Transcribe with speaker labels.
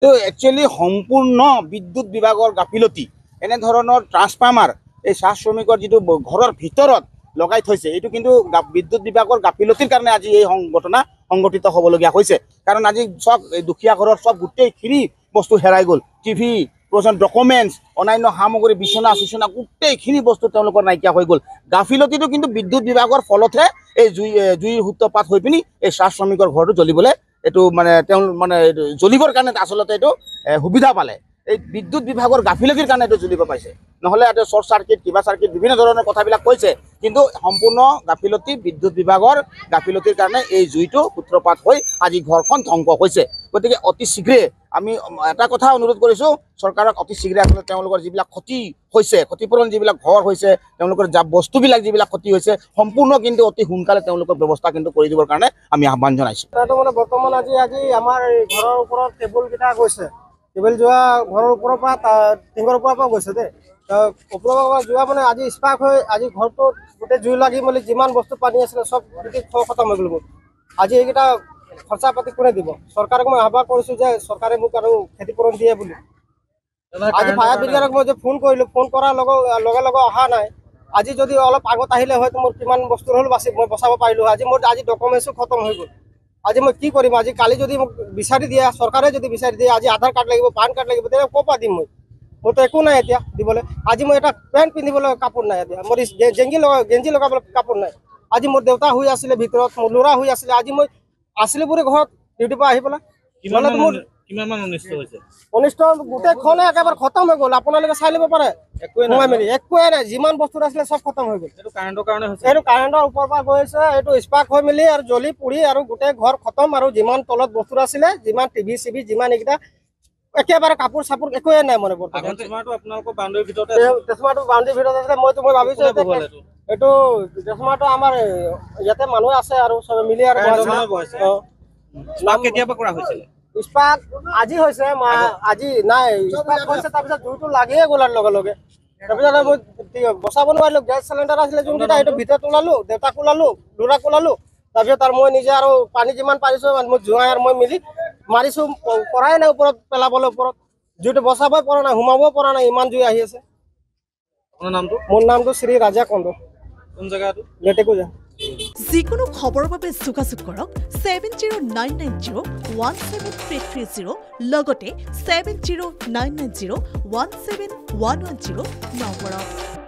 Speaker 1: তো একচুৱেলি সম্পূৰ্ণ বিদ্যুৎ বিভাগৰ গাফিলতি এনেধৰণৰ ট্ৰান্সফৰ্মাৰ এই চাহ শ্ৰমিকৰ যিটো ঘৰৰ ভিতৰত লগাই থৈছে এইটো কিন্তু বিদ্যুৎ বিভাগৰ গাফিলতিৰ কাৰণে আজি এই ঘটনা সংঘটিত হ'বলগীয়া হৈছে কাৰণ আজি চব দুখীয়া ঘৰৰ চব গোটেইখিনি বস্তু হেৰাই গ'ল টিভি প্ৰয়োজন ডকুমেণ্টছ অন্যান্য সামগ্ৰী বিচনা চিচনা গোটেইখিনি বস্তু তেওঁলোকৰ নাইকিয়া হৈ গ'ল গাফিলতিটো কিন্তু বিদ্যুৎ বিভাগৰ ফলতহে এই জুইৰ সূত্ৰপাত হৈ পিনি এই চাহ শ্ৰমিকৰ ঘৰটো জ্বলিবলৈ এইটো মানে তেওঁ মানে জ্বলিবৰ কাৰণে আচলতে এইটো সুবিধা পালে এই বিদ্যুৎ বিভাগৰ গাফিলতিৰ কাৰণে এইটো জ্বলিব পাইছে নহ'লে এইটো শ্বৰ্ট চাৰ্কিট কিবা চাৰ্কিট বিভিন্ন ধৰণৰ কথাবিলাক কৈছে কিন্তু সম্পূৰ্ণ গাফিলতি বিদ্যুৎ বিভাগৰ গাফিলতিৰ কাৰণে এই জুইটো সূত্ৰপাত হৈ আজি ঘৰখন ধ্বংস হৈছে গতিকে অতি শীঘ্ৰে আমি এটা কথা অনুৰোধ কৰিছোঁ চৰকাৰক অতি শীঘ্ৰে আচলতে তেওঁলোকৰ যিবিলাক ক্ষতি হৈছে ক্ষতিপূৰণ যিবিলাক ঘৰ হৈছে তেওঁলোকৰ বস্তুবিলাক যিবিলাক ক্ষতি হৈছে সম্পূৰ্ণ কিন্তু অতি সোনকালে তেওঁলোকৰ ব্যৱস্থা কিন্তু কৰি দিবৰ কাৰণে আমি আহ্বান জনাইছোঁ
Speaker 2: মানে বৰ্তমান আজি আমাৰ ঘৰৰ ওপৰত টেবুলকেইটা গৈছে টেবুল যোৱা ঘৰৰ ওপৰৰ পৰা টিঙৰ ওপৰৰ পৰা গৈছে দেই ওপৰৰ পৰা যোৱা মানে আজি স্পাৰ্ক হৈ আজি ঘৰটো গোটেই জুই লাগি মেলি যিমান বস্তু পানী আছিলে চব গোটেই খতম হৈ গ'ল আজি এইকেইটা খৰচা পাতি কোনে দিব চৰকাৰক মই আহ্বান কৰিছোঁ যে চৰকাৰে মোক আৰু ক্ষতিপূৰণ দিয়ে বুলি আজি ফায়াৰ ব্ৰিগেডক মই যে ফোন কৰিলোঁ ফোন কৰাৰ লগে লগে অহা নাই আজি যদি অলপ আগত আহিলে হয়তো মোৰ কিমান বস্তু হ'ল মই বচাব পাৰিলোঁ আজি মোৰ আজি ডকুমেণ্টছো খতম হৈ গ'ল আজি মই কি কৰিম আজি কালি যদি মোক বিচাৰি দিয়ে চৰকাৰে যদি বিচাৰি দিয়ে আজি আধাৰ কাৰ্ড লাগিব পান কাৰ্ড লাগিব তেতিয়া ক'ৰ পৰা দিম মোৰতো একো নাই এতিয়া দিবলৈ আজি মই এটা পেণ্ট পিন্ধিবলৈ কাপোৰ নাই এতিয়া মোৰ গেঞ্জি লগাবলৈ কাপোৰ নাই আজি মোৰ দেউতা শুই আছিলে ভিতৰত মোৰ ল'ৰা শুই আছিলে আজি মই আছিলোঁ বুলি ঘৰত ডিউটিৰ পৰা আহি পেলাই অনিষ্ট গোটেইখনে একেবাৰে খতম হৈ গ'ল আপোনালোকে চাই ল'ব পাৰে একোৱে নাই যিমান বস্তু আছিলে চব খতম হৈ গ'ল এইটো কাৰেণ্টৰ ওপৰৰ পৰা গৈছে এইটো স্পাৰ্ক হৈ মেলি আৰু জ্বলি পুৰি আৰু গোটেই ঘৰ খতম আৰু যিমান তলত বস্তু আছিলে যিমান টিভি চিভি যিমান এইকেইটা একেবাৰে কাপোৰ চাপোৰ একোৱে নাই মানে ট্ৰেন্সফৰ্মাৰটো বাউণ্ডেৰীৰ ভিতৰত আছিলে মই ভাবিছোঁ এইটো ট্ৰেন্সফৰ্মাৰটো আমাৰ ইয়াতে মানুহ আছে আৰু চবে মিলি আৰু
Speaker 3: কেতিয়াবা কৰা হৈছিলে
Speaker 2: স্পাৰ্ক আজি হৈছে আজি নাই স্পাৰ্ক হৈছে তাৰপিছত জুইটো লাগিয়ে গ'ল আৰু লগে লগে তাৰপিছত মই বচাব নোৱাৰিলোঁ গেছ চিলিণ্ডাৰ আছিলে যোনকেইটা সেইটো ভিতৰত ওলালোঁ দেউতাক ওলালোঁ ল'ৰাক ওলালোঁ তাৰপিছত আৰু মই নিজে আৰু পানী যিমান পাৰিছোঁ মই জোঁৱাই আৰু মই মিলি মাৰিছোঁ পৰাই নাই ওপৰত পেলাবলৈ ওপৰত জুইটো বচাবই পৰা নাই সোমাবও পৰা নাই ইমান জুই আহি আছে মোৰ নামটো শ্ৰী ৰাজা কণ্ড
Speaker 3: কোন জেগাটো
Speaker 2: লেটেকুজা
Speaker 4: যিকোনো খবৰৰ বাবে যোগাযোগ কৰক 7099017330 লগতে 7099017110 নম্বৰত।